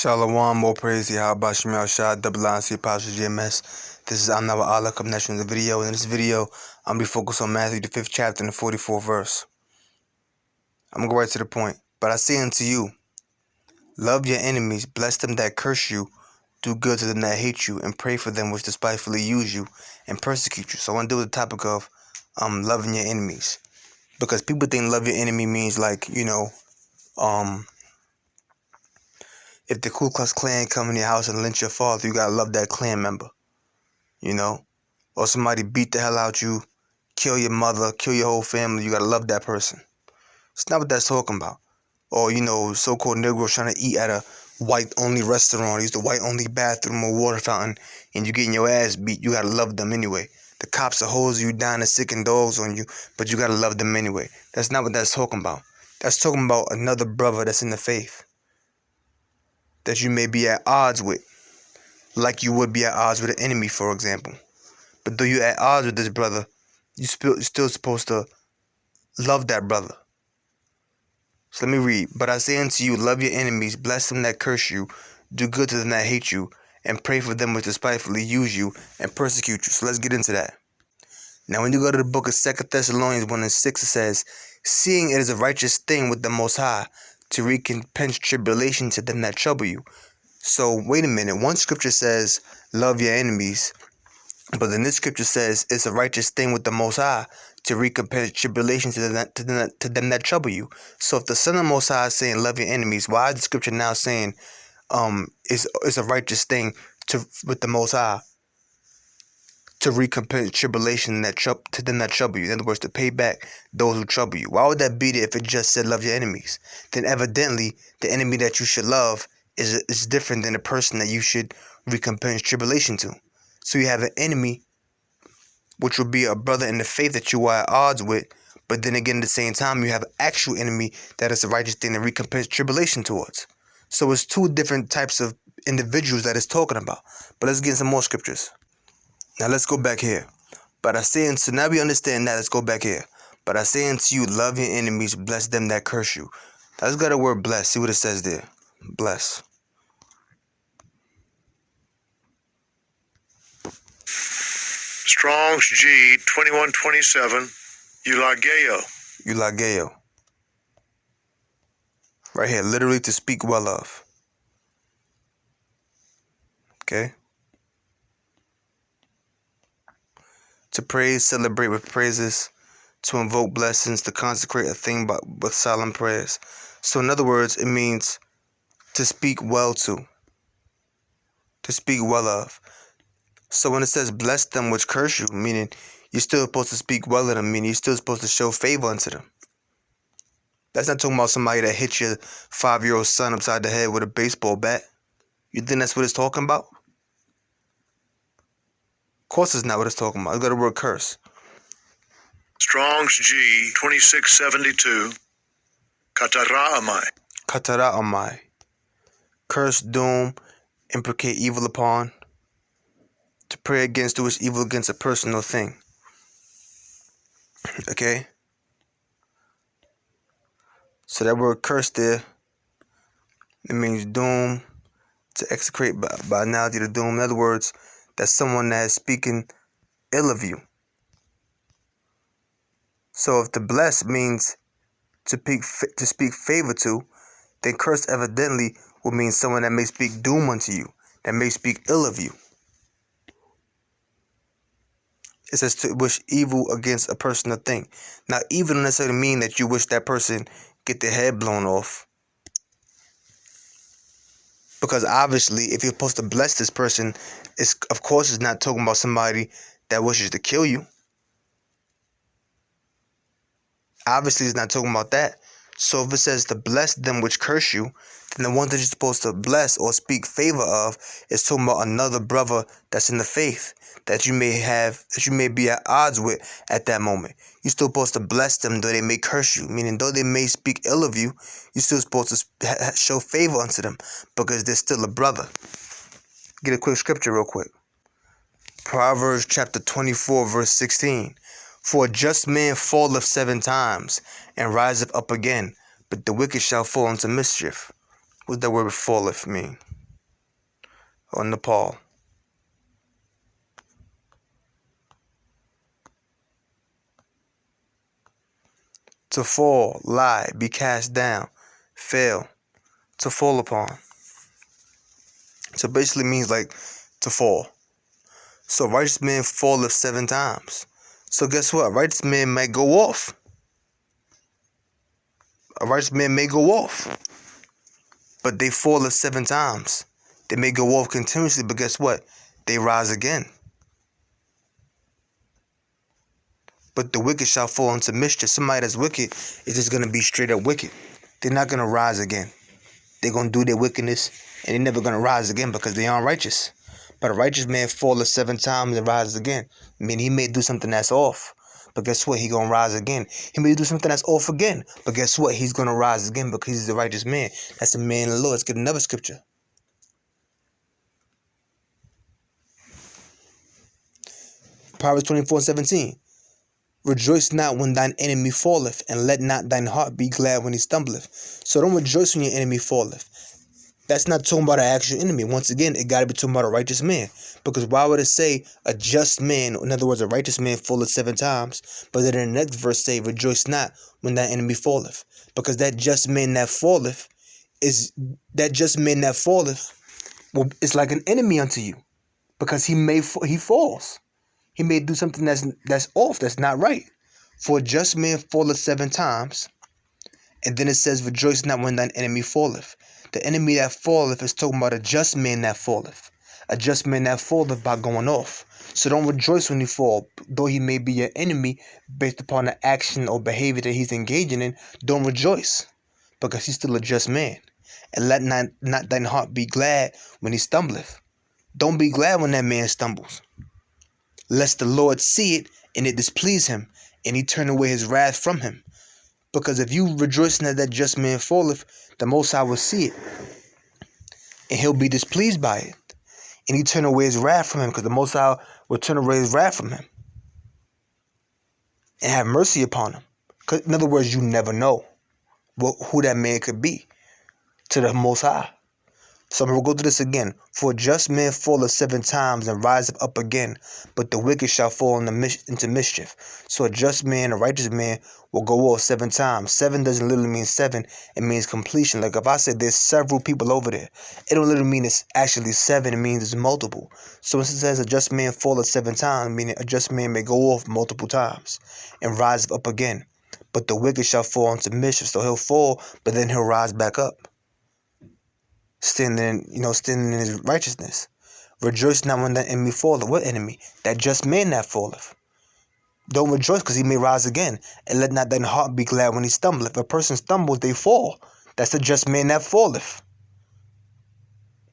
Shalom, more praise, Yahweh Shemel Shah, double line, C, Pastor GMS. This is Another Allah coming next in the video. In this video, I'm going to be focused on Matthew, the 5th chapter, and the 44th verse. I'm going to go right to the point. But I say unto you, love your enemies, bless them that curse you, do good to them that hate you, and pray for them which despitefully use you and persecute you. So I want to deal with the topic of loving your enemies. Because people think love your enemy means like, if the Ku Klux Klan come in your house and lynch your father, you gotta love that Klan member, Or somebody beat the hell out you, kill your mother, kill your whole family, you gotta love that person. It's not what that's talking about. Or, so-called Negroes trying to eat at a white-only restaurant, use the white-only bathroom or water fountain, and you getting your ass beat, you gotta love them anyway. The cops are hosing you down and sicking dogs on you, but you gotta love them anyway. That's not what that's talking about. That's talking about another brother that's in the faith that you may be at odds with, like you would be at odds with an enemy, for example. But though you're at odds with this brother, you're still supposed to love that brother. So let me read. But I say unto you, love your enemies, bless them that curse you, do good to them that hate you, and pray for them which despitefully use you and persecute you. So let's get into that. Now when you go to the book of 2 Thessalonians 1 and 6, it says, seeing it is a righteous thing with the Most High to recompense tribulation to them that trouble you. So wait a minute. One scripture says, love your enemies. But then this scripture says, it's a righteous thing with the Most High to recompense tribulation to them that trouble you. So if the Son of the Most High is saying, love your enemies, why is the scripture now saying, it's a righteous thing with the Most High to recompense tribulation to them that trouble you? In other words, to pay back those who trouble you. Why would that be there if it just said love your enemies? Then evidently, the enemy that you should love is different than the person that you should recompense tribulation to. So you have an enemy, which will be a brother in the faith that you are at odds with, but then again at the same time you have an actual enemy that is a righteous thing to recompense tribulation towards. So it's two different types of individuals that it's talking about. But let's get into some more scriptures. Now let's go back here. But I say unto, now we understand that, let's go back here. But I say unto you, love your enemies, bless them that curse you. Now let's go to the word bless, see what it says there. Bless. Strong's G 2127, Eulageo. Right here, literally to speak well of. Okay? To praise, celebrate with praises, to invoke blessings, to consecrate a thing with solemn prayers. So in other words, it means to speak well to speak well of. So when it says bless them which curse you, meaning you're still supposed to speak well of them, meaning you're still supposed to show favor unto them. That's not talking about somebody that hit your 5-year-old son upside the head with a baseball bat. You think that's what it's talking about? Of course it's not what it's talking about. It's got the word curse. Strong's G 2672, Katara'amai. Curse, doom, imprecate evil upon. To pray against, do evil against a person or thing. Okay? So that word curse there, it means doom, to execrate by analogy to doom. In other words, that's someone that is speaking ill of you. So if to bless means to speak favor to, then curse evidently will mean someone that may speak doom unto you, that may speak ill of you. It says to wish evil against a person or thing. Now, evil doesn't necessarily mean that you wish that person get their head blown off. Because obviously, if you're supposed to bless this person, of course it's not talking about somebody that wishes to kill you. Obviously, it's not talking about that. So if it says to bless them which curse you, then the one that you're supposed to bless or speak favor of is talking about another brother that's in the faith that you may be at odds with at that moment. You're still supposed to bless them though they may curse you, meaning though they may speak ill of you, you're still supposed to show favor unto them because they're still a brother. Get a quick scripture real quick. Proverbs chapter 24 verse 16. For a just man falleth 7 times, and riseth up again, but the wicked shall fall into mischief. What does that word falleth mean? or Nepal. To fall, lie, be cast down, fail, to fall upon. So basically means like to fall. So righteous man falleth 7 times. So guess what? A righteous man might go off. A righteous man may go off. But they falleth 7 times. They may go off continuously, but guess what? They rise again. But the wicked shall fall into mischief. Somebody that's wicked is just going to be straight up wicked. They're not going to rise again. They're going to do their wickedness, and they're never going to rise again because they aren't righteous. But a righteous man falleth 7 times and rises again. I mean, he may do something that's off, but guess what? He's going to rise again. He may do something that's off again, but guess what? He's going to rise again because he's a righteous man. That's the man of the Lord. Let's get another scripture. Proverbs 24:17. Rejoice not when thine enemy falleth, and let not thine heart be glad when he stumbleth. So don't rejoice when your enemy falleth. That's not talking about an actual enemy. Once again, it got to be talking about a righteous man. Because why would it say a just man, in other words, a righteous man falleth 7 times, but then in the next verse say, rejoice not when thine enemy falleth? Because that just man that falleth well, it's like an enemy unto you. Because he falls. He may do something that's off, that's not right. For a just man falleth 7 times, and then it says, rejoice not when thine enemy falleth. The enemy that falleth is talking about a just man that falleth. A just man that falleth by going off. So don't rejoice when he fall. Though he may be your enemy based upon the action or behavior that he's engaging in, don't rejoice. Because he's still a just man. And let not thine heart be glad when he stumbleth. Don't be glad when that man stumbles. Lest the Lord see it and it displease him, and he turn away his wrath from him. Because if you rejoicing that just man falleth, the Most High will see it, and he'll be displeased by it, and he turn away his wrath from him, because the Most High will turn away his wrath from him, and have mercy upon him. In other words, you never know who that man could be to the Most High. So I'm going to go through this again. For a just man falleth 7 times and riseth up again, but the wicked shall fall into mischief. So a just man, a righteous man, will go off 7 times. 7 doesn't literally mean 7. It means completion. Like if I said there's several people over there, it don't literally mean it's actually 7. It means it's multiple. So when it says a just man falleth 7 times, meaning a just man may go off multiple times and rise up again. But the wicked shall fall into mischief. So he'll fall, but then he'll rise back up. Standing in his righteousness. Rejoice not when that enemy falleth. What enemy? That just man that falleth. Don't rejoice because he may rise again. And let not thine heart be glad when he stumbleth. If a person stumbles, they fall. That's the just man that falleth.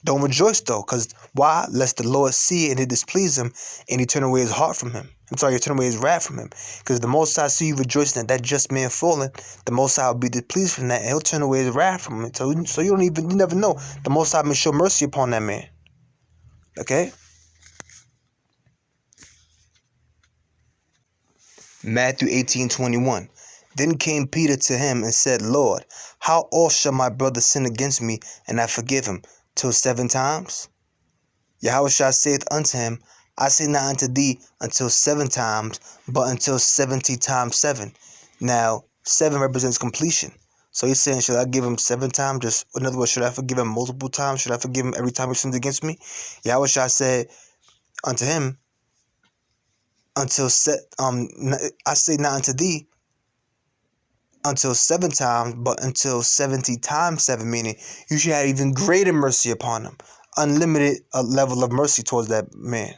Don't rejoice though, because why? Lest the Lord see it and it displease him, and he turn away his heart from him. He turn away his wrath from him. Because the Most High see you rejoicing that just man falling, the Most High will be displeased from that, and he'll turn away his wrath from him. So you never know. The Most High may show mercy upon that man. Okay? Matthew 18:21. Then came Peter to him and said, Lord, how oft shall my brother sin against me, and I forgive him? Till 7 times? Yahushua saith unto him, I say not unto thee until 7 times, but until 70 times 7. Now, 7 represents completion. So he's saying, should I give him 7 times? Just in other words, should I forgive him multiple times? Should I forgive him every time he sins against me? Yahushua said unto him, I say not unto thee until 7 times, but until 70 times 7, meaning you should have even greater mercy upon him. Unlimited level of mercy towards that man.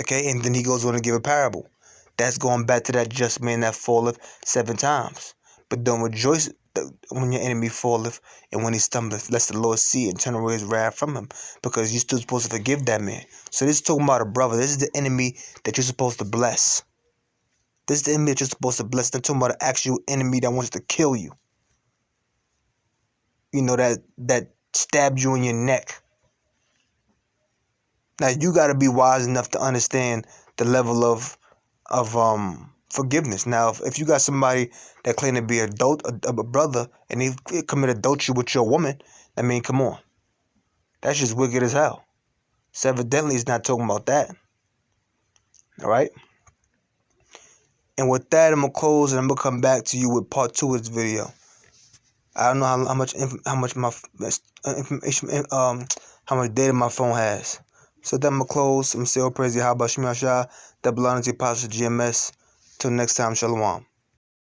Okay, and then he goes on to give a parable. That's going back to that just man that falleth 7 times. But don't rejoice when your enemy falleth and when he stumbleth, lest the Lord see it and turn away his wrath from him, because you're still supposed to forgive that man. So this is talking about a brother. This is the enemy that you're supposed to bless. This is the enemy that you're supposed to bless. They're talking about an actual enemy that wants to kill you. You know, that stabbed you in your neck. Now you got to be wise enough to understand the level of forgiveness. Now, if you got somebody that claim to be a brother, and they commit adultery with your woman, I mean, come on. That's just wicked as hell. So evidently he's not talking about that. Alright? And with that, I'm going to close and I'm going to come back to you with part 2 of this video. I don't know how much my information, how much data my phone has. So then I'm going to close. I'm still praise Yahweh Shemashah, the blood of the Apostle GMS. Till next time, Shalom.